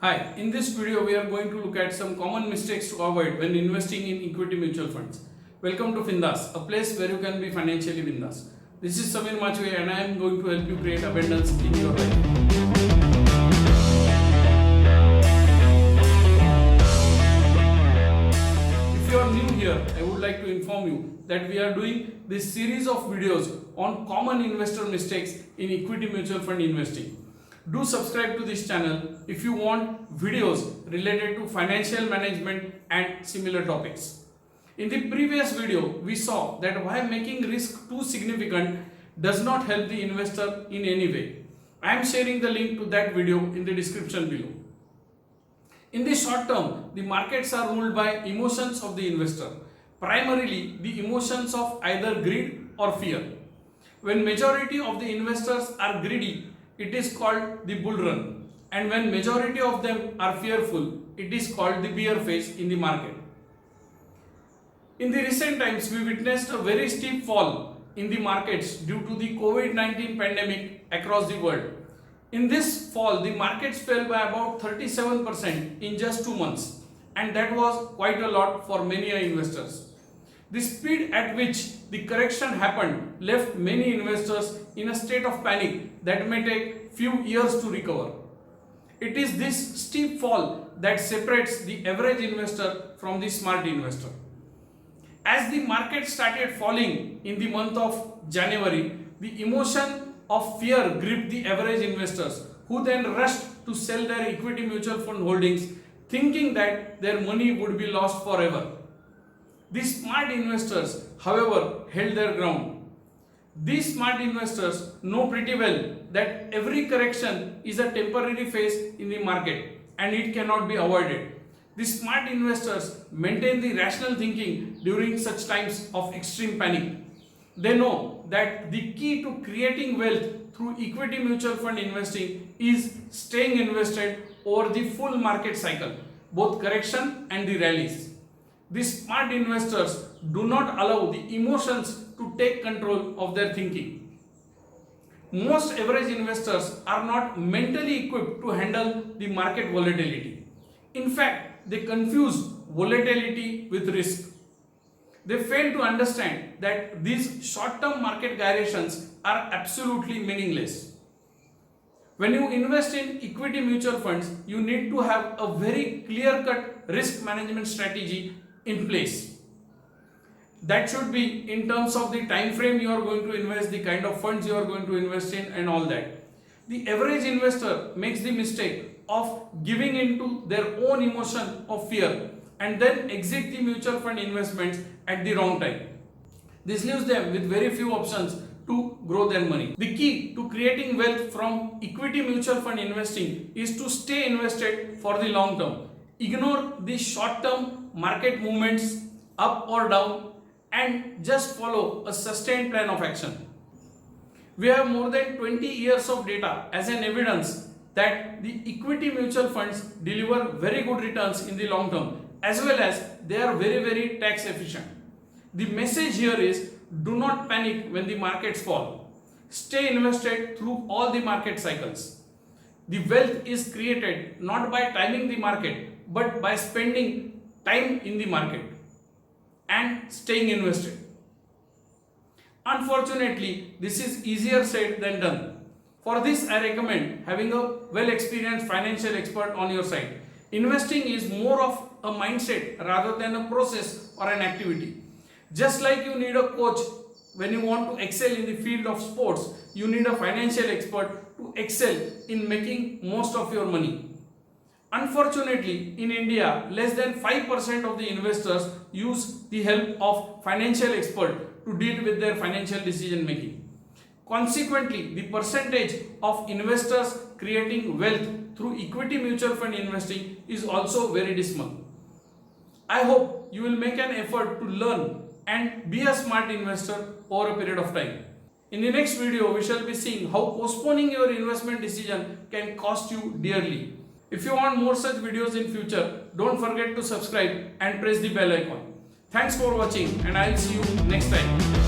Hi, in this video we are going to look at some common mistakes to avoid when investing in equity mutual funds. Welcome to Findas, a place where you can be financially bindas. This is Samir Machwe and I am going to help you create abundance in your life. If you are new here, I would like to inform you that we are doing this series of videos on common investor mistakes in equity mutual fund investing. Do subscribe to this channel if you want videos related to financial management and similar topics. In the previous video, we saw that why making risk too significant does not help the investor in any way. I am sharing the link to that video in the description below. In the short term, the markets are ruled by emotions of the investor, primarily the emotions of either greed or fear. When majority of the investors are greedy, it is called the bull run, and when majority of them are fearful, it is called the bear phase in the market. In the recent times, we witnessed a very steep fall in the markets due to the COVID-19 pandemic across the world. In this fall, the markets fell by about 37% in just 2 months, and that was quite a lot for many investors. The speed at which the correction happened left many investors in a state of panic that may take few years to recover. It is this steep fall that separates the average investor from the smart investor. As the market started falling in the month of January, the emotion of fear gripped the average investors, who then rushed to sell their equity mutual fund holdings, thinking that their money would be lost forever. The smart investors, however, held their ground. These smart investors know pretty well that every correction is a temporary phase in the market and it cannot be avoided. The smart investors maintain the rational thinking during such times of extreme panic. They know that the key to creating wealth through equity mutual fund investing is staying invested over the full market cycle, both correction and the rallies. The smart investors do not allow the emotions to take control of their thinking. Most average investors are not mentally equipped to handle the market volatility. In fact, they confuse volatility with risk. They fail to understand that these short-term market gyrations are absolutely meaningless. When you invest in equity mutual funds, you need to have a very clear-cut risk management strategy in place. That should be in terms of the time frame you are going to invest, the kind of funds you are going to invest in, and all that. The average investor makes the mistake of giving into their own emotion of fear and then exit the mutual fund investments at the wrong time. This leaves them with very few options to grow their money. The key to creating wealth from equity mutual fund investing is to stay invested for the long term. Ignore the short term market movements up or down and just follow a sustained plan of action. We have more than 20 years of data as an evidence that the equity mutual funds deliver very good returns in the long term, as well as they are very tax efficient. The message here is, do not panic when the markets fall. Stay invested through all the market cycles. The wealth is created not by timing the market, but by spending time in the market and staying invested. Unfortunately, this is easier said than done. For this, I recommend having a well-experienced financial expert on your side. Investing is more of a mindset rather than a process or an activity. Just like you need a coach when you want to excel in the field of sports, you need a financial expert to excel in making most of your money. Unfortunately, in India, less than 5% of the investors use the help of financial expert to deal with their financial decision making. Consequently, the percentage of investors creating wealth through equity mutual fund investing is also very dismal. I hope you will make an effort to learn and be a smart investor over a period of time. In the next video, we shall be seeing how postponing your investment decision can cost you dearly. If you want more such videos in future, don't forget to subscribe and press the bell icon. Thanks for watching and I'll see you next time.